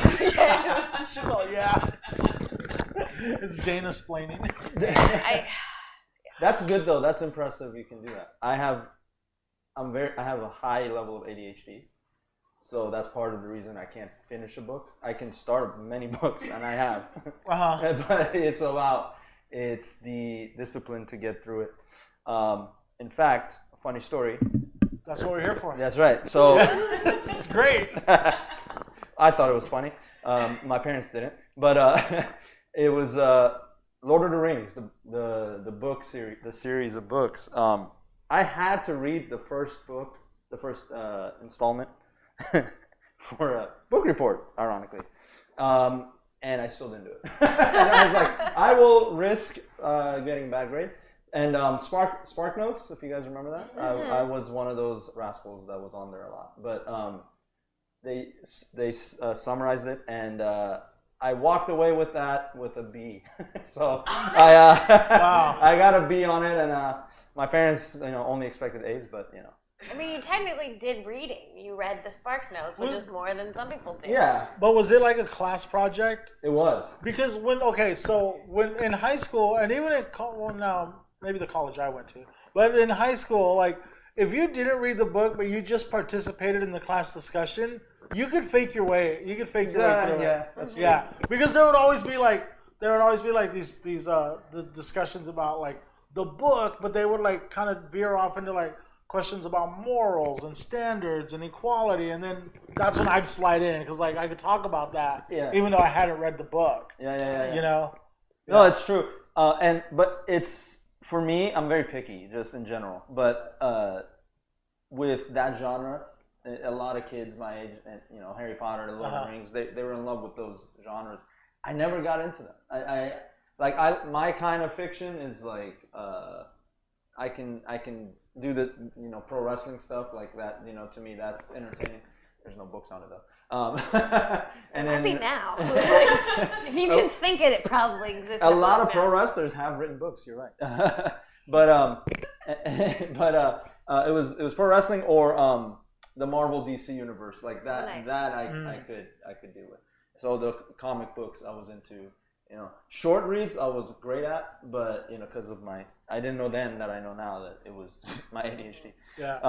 She's all, yeah. It's Dana splaining. That's good though. That's impressive. You can do that. I have a high level of ADHD, so that's part of the reason I can't finish a book. I can start many books, and I have, but it's the discipline to get through it. In fact, a funny story. That's what we're here for. That's right. So It's great. I thought it was funny. My parents didn't, but it was Lord of the Rings, the book series, the series of books. I had to read the first book, the first installment for a book report, ironically, and I still didn't do it. And I was like, I will risk getting a bad grade. And Spark Notes, if you guys remember that, I was one of those rascals that was on there a lot. But they summarized it, and I walked away with that with a B. So I got a B on it, and my parents, only expected A's, but I mean, you technically did reading. You read the Sparks Notes, which is more than some people do. Yeah, But was it like a class project? it was. Because when in high school, and even at now maybe the college I went to, but in high school, like if you didn't read the book but you just participated in the class discussion, you could fake your way. You could fake your way through it. That's true. Yeah, because there would always be like these the discussions about like the book, but they would like kind of veer off into like questions about morals and standards and equality, and then that's when I'd slide in because like I could talk about that, even though I hadn't read the book. Yeah. You know. No, it's true. But it's, for me, I'm very picky, just in general. But with that genre, a lot of kids my age, and Harry Potter, The Lord of the Rings, they were in love with those genres. I never got into them. My kind of fiction is like I can do the pro wrestling stuff like that. To me that's entertaining. There's no books on it though. And Maybe then now. If you can think it probably exists. a lot of pro wrestlers have written books. You're right. But it was pro wrestling or the Marvel DC universe like that. Nice. That I could deal with. So the comic books I was into. Short reads I was great at, but because of I didn't know then that I know now that it was my ADHD. Yeah.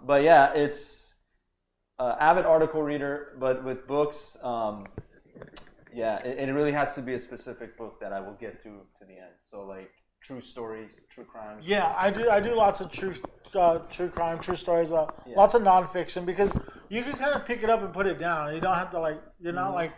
But yeah, it's avid article reader, but with books, it really has to be a specific book that I will get to the end. So like true stories, true crimes. Yeah, I do lots of true crime, true stories, lots of nonfiction because you can kind of pick it up and put it down. You don't have to like. You're not like.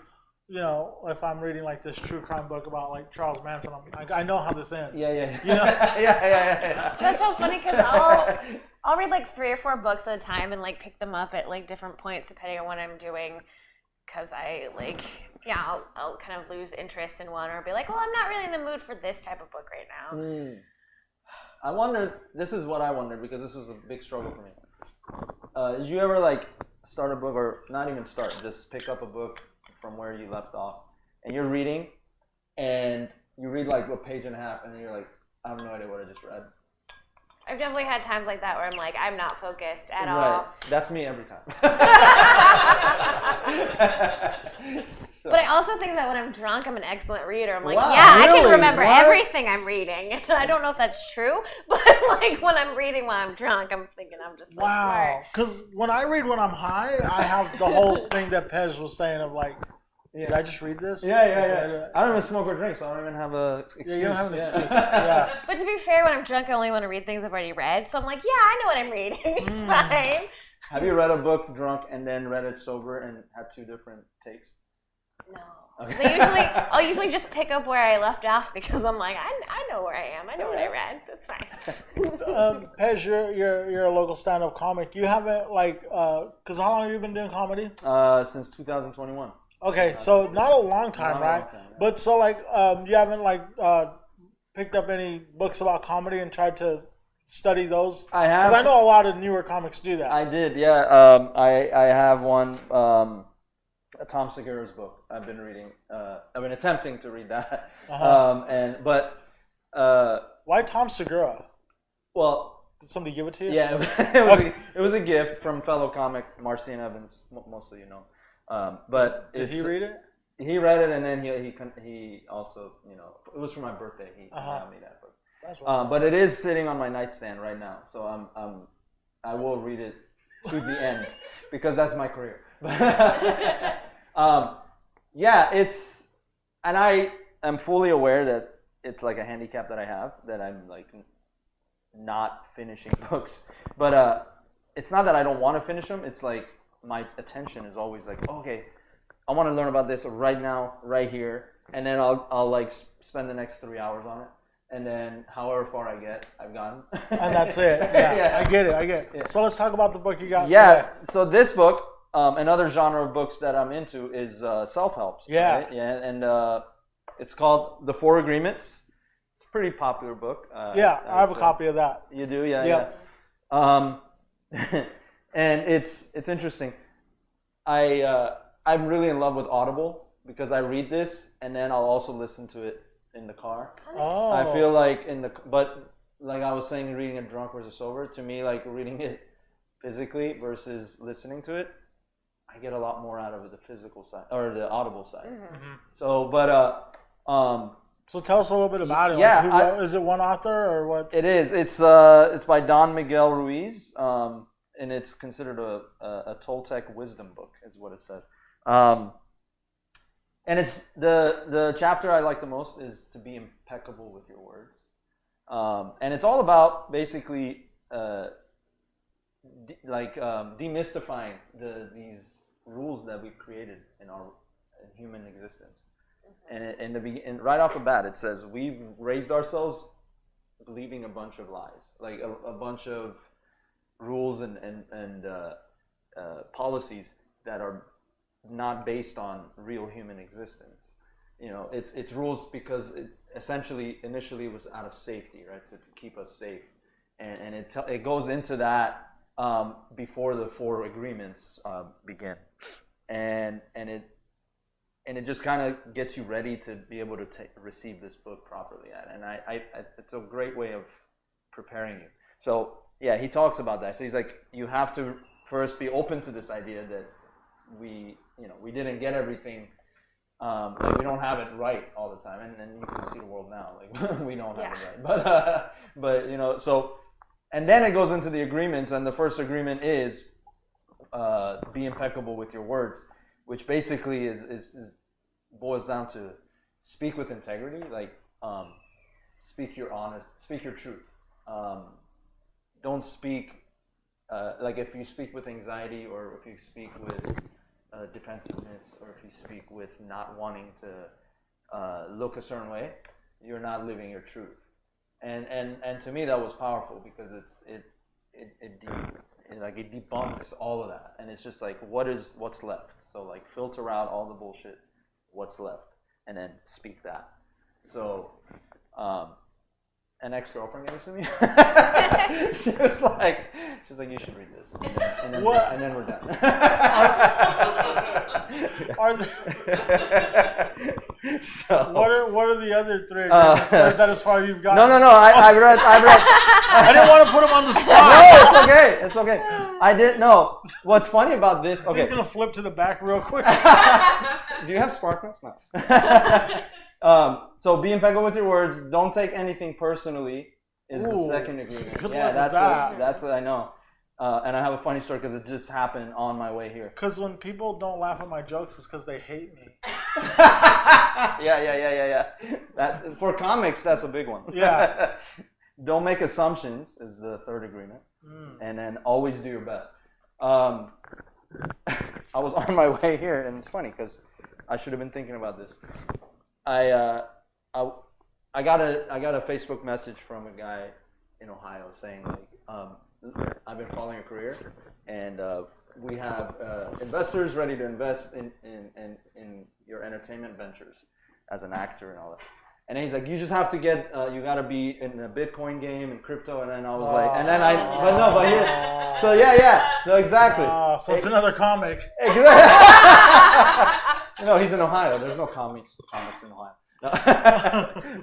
If I'm reading like this true crime book about like Charles Manson, I know how this ends. Yeah. Yeah. That's so funny because I'll read like 3 or 4 books at a time and like pick them up at like different points depending on what I'm doing. Because I'll kind of lose interest in one or be like, well, I'm not really in the mood for this type of book right now. I wonder. This is what I wondered because this was a big struggle for me. Did you ever like start a book or not even start, just pick up a book from where you left off, and you're reading, and you read like a page and a half, and you're like, I have no idea what I just read. I've definitely had times like that where I'm like, I'm not focused at Right. all. That's me every time. So- But I also think that when I'm drunk, I'm an excellent reader. I'm like, Wow, yeah, I can really? remember What? everything I'm reading. I don't know if that's true, but like when I'm reading while I'm drunk, I'm thinking I'm just so Wow. smart. Because when I read when I'm high, I have the whole thing that Pez was saying of like, did I just read this? Yeah. I don't even smoke or drink, so I don't even have a excuse. Yeah, you don't have an excuse. Yeah. But to be fair, when I'm drunk, I only want to read things I've already read. So I'm like, yeah, I know what I'm reading. It's fine. Have you read a book drunk and then read it sober and had two different takes? No. Okay. So I'll usually just pick up where I left off because I'm like, I know where I am. I know what I read. That's fine. Pez, you're a local stand-up comic. You haven't like, because how long have you been doing comedy? Since 2021. Okay, so not a long time, Not a right? long time, yeah. But so like, you haven't like picked up any books about comedy and tried to study those? I have. Because I know a lot of newer comics do that. I did, yeah. I have one, Tom Segura's book. I've been reading. I've been attempting to read that. Why Tom Segura? Well, Did somebody give it to you? yeah, it was a gift from fellow comic Marcian Evans. Mostly, you know. But Did he read it? He read it, and then he also, you know, it was for my birthday. He got me that book. That's right. But it is sitting on my nightstand right now, so I will read it to the end because that's my career. Yeah, and I am fully aware that it's like a handicap that I have, that I'm like not finishing books. But it's not that I don't want to finish them. It's like my attention is always like, okay, I want to learn about this right now, right here, and then I'll like spend the next 3 hours on it. And then, however far I get, I've gotten. And that's it. Yeah, Yeah. I get it. Yeah. So let's talk about the book you got. Yeah. today. So this book, another genre of books that I'm into is self-help. Yeah. Right? Yeah. And it's called The Four Agreements. It's a pretty popular book. Yeah, I have a copy of that. You do, yeah. Yeah. And it's interesting. I'm really in love with Audible because I read this and then I'll also listen to it in the car. Oh. I feel like but like I was saying, reading it drunk versus sober, to me, like reading it physically versus listening to it, I get a lot more out of it, the physical side or the audible side. Mm-hmm. So, So tell us a little bit about it. Yeah, Like, is it one author or what? it is. It's by Don Miguel Ruiz, and it's considered a Toltec wisdom book, is what it says. And it's the chapter I like the most is to be impeccable with your words, and it's all about basically demystifying these rules that we've created in our human existence. And right off the bat, it says we've raised ourselves believing a bunch of lies, like a bunch of rules and policies that are not based on real human existence. You know, it's rules because initially was out of safety, right, to keep us safe, and it goes into that before the four agreements begin, and it just kind of gets you ready to be able to receive this book properly. And I it's a great way of preparing you. So yeah, he talks about that. So he's like, you have to first be open to this idea that we didn't get everything, like we don't have it right all the time, and you can see the world now, like we don't have it right. But you know, so, and then it goes into the agreements, and the first agreement is be impeccable with your words, which basically is boils down to speak with integrity, like speak your truth. Don't speak like if you speak with anxiety, or if you speak with defensiveness, or if you speak with not wanting to look a certain way, you're not living your truth. And to me that was powerful because it debunks all of that, and it's just like what's left. So like filter out all the bullshit, what's left, and then speak that. So an ex-girlfriend gave it to me. she was like, you should read this, and then, What? and then we're done. Are there, so, what are the other three agreements? Or is that as far as you've gotten? no. I read. I didn't want to put him on the No, spot. it's okay. It's okay. I didn't know. What's funny about this? Okay. He's gonna flip to the back real quick. Do you have sparkles? No. So be impeccable with your words. Don't take anything personally. Is the Ooh, second agreement. good Yeah, luck with that. that's what I know. And I have a funny story because it just happened on my way here. Because when people don't laugh at my jokes, it's because they hate me. Yeah. That for comics, that's a big one. Yeah. Don't make assumptions is the third agreement, and then always do your best. I was on my way here, and it's funny because I should have been thinking about this. I got a Facebook message from a guy in Ohio saying like, I've been following your career, and we have investors ready to invest in your entertainment ventures as an actor and all that. And he's like, you just have to get, you got to be in the Bitcoin game and crypto. And then I was like, and then so so exactly. So it's another comic. No, he's in Ohio. There's no comics in Ohio. No.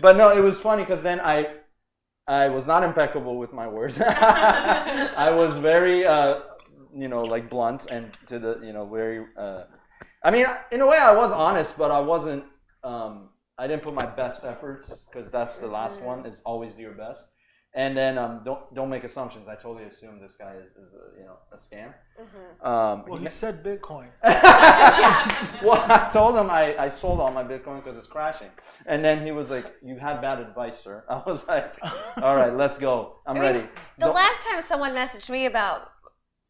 But no, it was funny because then I was not impeccable with my words. I was very, like blunt and to the, very. I mean, in a way, I was honest, but I wasn't. I didn't put my best efforts because that's the last one. Is always do your best, and then don't make assumptions. I totally assumed this guy is a scam. Well, he said Bitcoin. Well, I told him I sold all my Bitcoin because it's crashing, and then he was like, "You had bad advice, sir." I was like, "All right, let's go. I'm ready." The last time someone messaged me about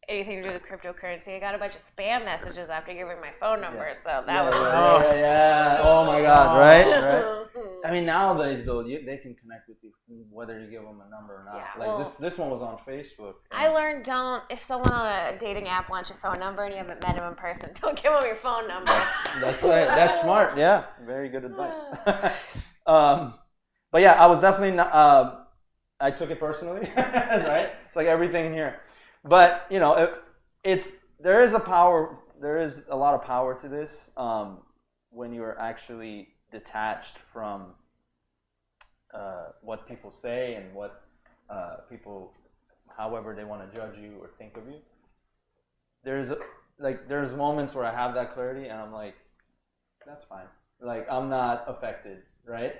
anything to do with cryptocurrency, I got a bunch of spam messages after giving my phone number, so that was... Yeah. Oh my God, right? I mean, nowadays though, they can connect with you whether you give them a number or not. Yeah, like well, this one was on Facebook. I learned if someone on a dating app wants your phone number and you haven't met him in person, don't give them your phone number. That's right. That's smart. Yeah, very good advice. But yeah, I was definitely not. I took it personally, right? It's like everything in here. But there is a lot of power to this when you are actually detached from what people say and what people, however they want to judge you or think of you. There's moments where I have that clarity and I'm like, that's fine. Like I'm not affected, right?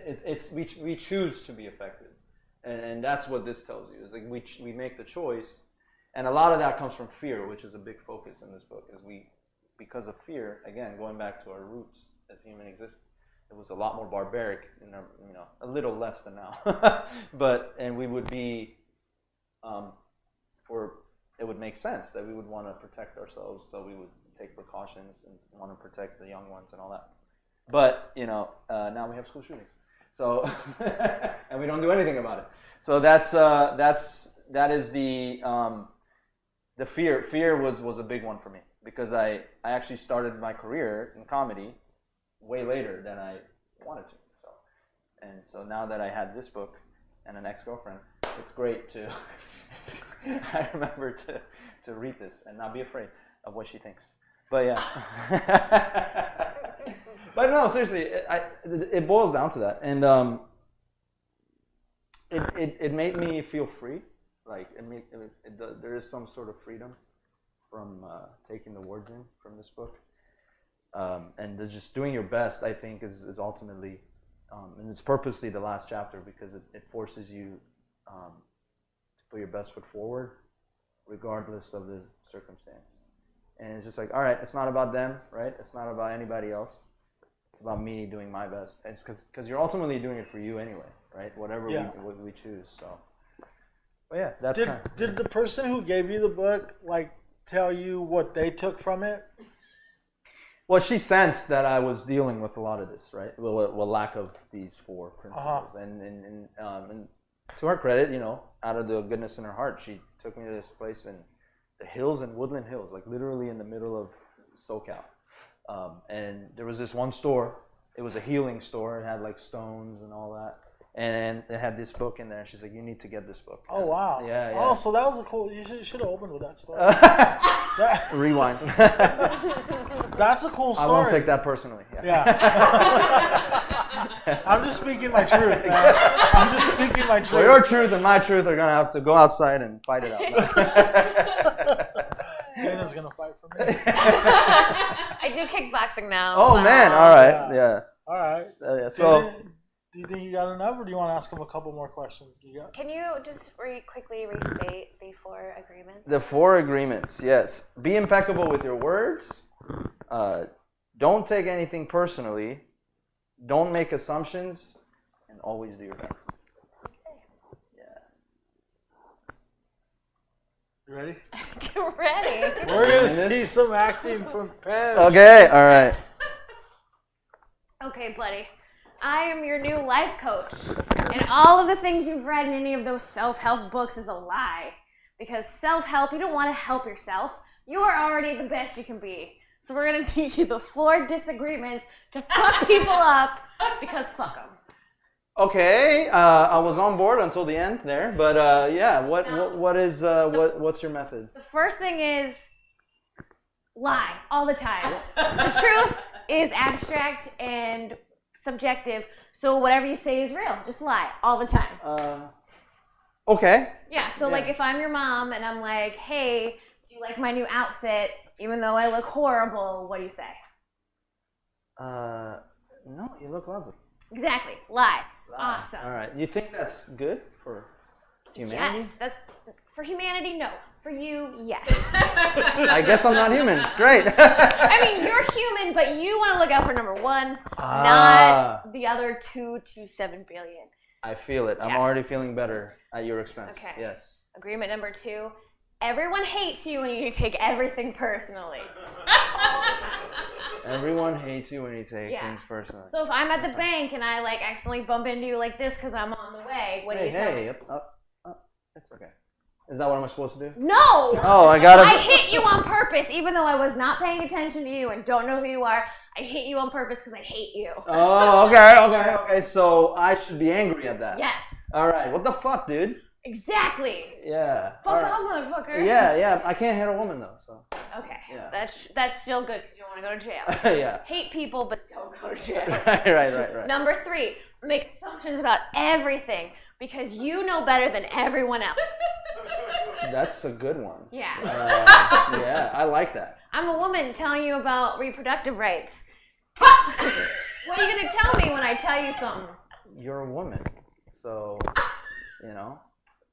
We choose to be affected, and that's what this tells you. Is like we make the choice. And a lot of that comes from fear, which is a big focus in this book. Is because of fear, again, going back to our roots as human existence, it was a lot more barbaric, a little less than now. And we would be, it would make sense that we would want to protect ourselves, so we would take precautions and want to protect the young ones and all that. But now we have school shootings, so and we don't do anything about it. So that is the fear. Fear was a big one for me because I actually started my career in comedy way later than I wanted to. So now that I had this book and an ex-girlfriend, it's great to I remember to read this and not be afraid of what she thinks. But yeah. But no, seriously, it boils down to that, and it made me feel free. Like there is some sort of freedom from taking the words in from this book, and just doing your best. I think is ultimately, and it's purposely the last chapter because it forces you to put your best foot forward, regardless of the circumstance. And it's just like, all right, it's not about them, right? It's not about anybody else. It's about me doing my best. It's because you're ultimately doing it for you anyway, right? Whatever we choose. So. But yeah, that's did the person who gave you the book tell you what they took from it? Well, she sensed that I was dealing with a lot of this, right? Well, lack of these four principles, and to her credit, out of the goodness in her heart, she took me to this place in the hills in Woodland Hills, like literally in the middle of SoCal, and there was this one store. It was a healing store. It had like stones and all that. and it had this book in there. And she's like, "You need to get this book." Oh wow. Yeah, yeah. Oh, so that was a cool. You should have opened with that story. That- Rewind. that's a cool I story. won't take that personally. Yeah. I'm just speaking my truth, man. I'm just speaking my truth. Well, your truth and my truth are gonna have to go outside and fight it out. Dana's gonna fight for me. I do kickboxing now. Oh man! All right. Yeah. All right. Yeah. So. Dana, do you think you got enough, or do you want to ask him a couple more questions? You got? Can you just quickly restate the 4 agreements? The 4 agreements, yes. Be impeccable with your words. Don't take anything personally. Don't make assumptions. And always do your best. Yeah. You ready? Get ready. We're gonna see some acting from Pez. Okay, all right. Okay, buddy. I am your new life coach. And all of the things you've read in any of those self-help books is a lie. Because self-help, you don't want to help yourself. You are already the best you can be. So we're going to teach you the 4 disagreements to fuck people up, because fuck them. Okay, I was on board until the end there, but yeah, what's your method? The first thing is lie all the time. The truth is abstract and subjective, so whatever you say is real. Just lie all the time. Okay. Yeah, so like if I'm your mom and I'm like, hey, do you like my new outfit? Even though I look horrible, what do you say? No, you look lovely. Exactly. Lie. Awesome. All right. You think that's good for humanity? Yes. That's for humanity, no. For you, yes. I guess I'm not human. Great. I mean, you're human, but you want to look out for number 1, not the other 2 to 7 billion. I feel it. I'm Yeah. already feeling better at your expense. Okay. Yes. Agreement number 2. Everyone hates you when you take everything personally. Everyone hates you when you take Yeah. things personally. So if I'm at the bank and I like accidentally bump into you like this because I'm on the way, what do you tell me? Up. It's okay. Is that what I'm supposed to do? No! Oh, I gotta. I hit you on purpose, even though I was not paying attention to you and don't know who you are. I hit you on purpose because I hate you. Oh, okay. So I should be angry at that. Yes. All right. What the fuck, dude? Exactly. Yeah. Fuck All off, motherfucker. Yeah. I can't hit a woman though. So. Okay. Yeah. That's still good because you don't want to go to jail. Yeah. Hate people, but don't go to jail. Right. Number 3, make assumptions about everything because you know better than everyone else. That's a good one. Yeah. Yeah, I like that. I'm a woman telling you about reproductive rights. What are you going to tell me when I tell you something? You're a woman, so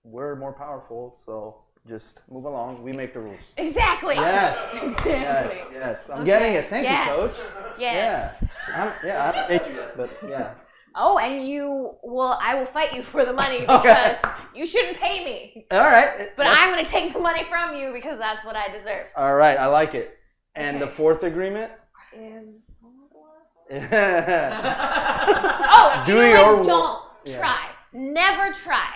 we're more powerful. So just move along. We make the rules. Exactly. Yes. Exactly. Yes. I'm Okay. getting it. Thank Yes. you, Coach. Yes. Yeah. I haven't paid you yet, but yeah. Oh, and I will fight you for the money Okay. because you shouldn't pay me. All right. But I'm going to take the money from you because that's what I deserve. All right. I like it. And Okay. the 4th agreement. Is Yeah. oh, Do you know your what? wo- Don't Yeah. try. Never try.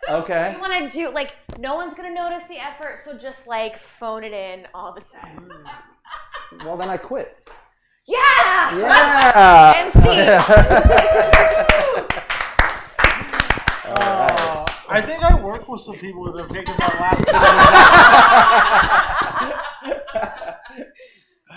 Okay. You want to do no one's going to notice the effort, so just phone it in all the time. Well, then I quit. Yeah. Yeah. And see. I think I work with some people that have taken that last bit.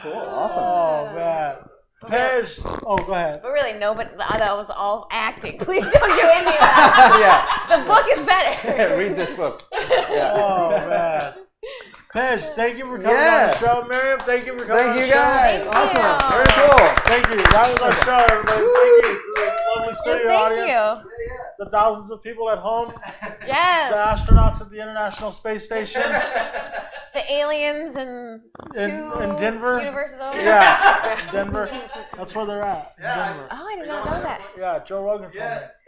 Cool. Awesome. Oh man, Pej. Oh, go ahead. But really, that was all acting. Please don't do any of that. Yeah. The book is better. Read this book. Yeah. Oh man, Pej, thank you for coming Yeah. on the show. Miriam, thank you for coming on Thank the you show. guys. Thank Awesome. you. Very cool. Thank you. That was our show, everybody. Thank you to the lovely studio Thank audience, you. the thousands of people at home, the Yes. astronauts at the International Space Station, The aliens and in Denver. universes over. Yeah, Denver. That's where they're at. Denver. Oh, I did not know that. Yeah, Joe Rogan told me.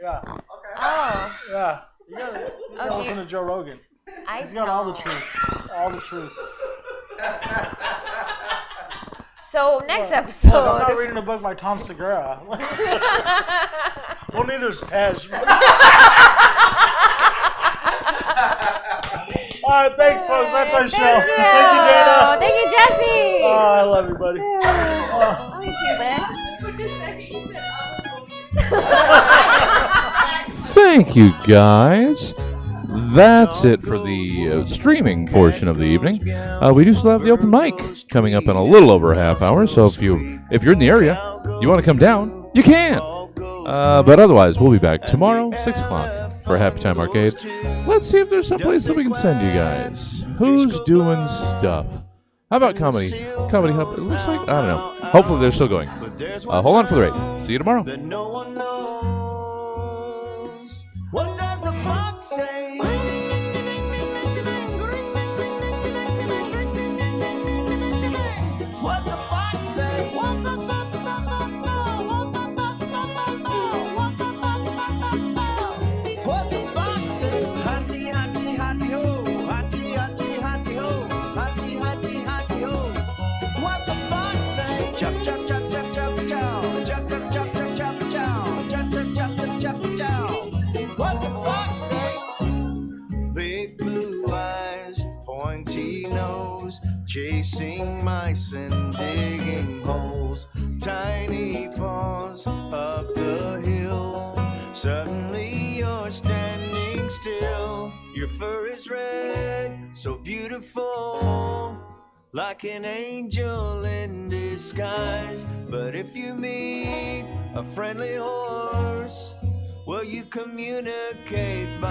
Yeah, Oh. yeah. You gotta Oh, listen to Joe Rogan. I He's got all the don't. truths. All the truths. So next Look, episode. I'm not reading a book by Tom Segura. Well, neither's Pej. All right, thanks, folks. That's our show. Thank you. Thank you, Dana. Thank you, Jesse. Oh, I love you, buddy. Oh, me too, Ben. For a second, you said, thank you, guys. That's it for the streaming portion of the evening. We do still have the open mic coming up in a little over a half hour. So if you're in the area, you want to come down, you can. But otherwise, we'll be back tomorrow, 6 o'clock, for Happy Time Arcade. Let's see if there's some place that we can send you guys. Who's doing stuff? How about Comedy Hub? It looks like, I don't know. Hopefully they're still going. Hold on for the rate. See you tomorrow. That no one knows. What does the fox say? What the fox say? What the fox say? Hotty, hotty, hotty ho. Hotty, hotty, hotty ho. Hotty, hotty, hotty ho. What the fox say? Chop, chop, chop, chop, chop, chow. Chop, chop, chop, chop, chop, chow. Chop, chop, chop, chop, chop, chow. What the fox say? Big blue eyes, pointy nose, chasing mice and digging holes. Tiny paws up the hill. Suddenly you're standing still. Your fur is red, so beautiful, like an angel in disguise. But if you meet a friendly horse, well, you communicate by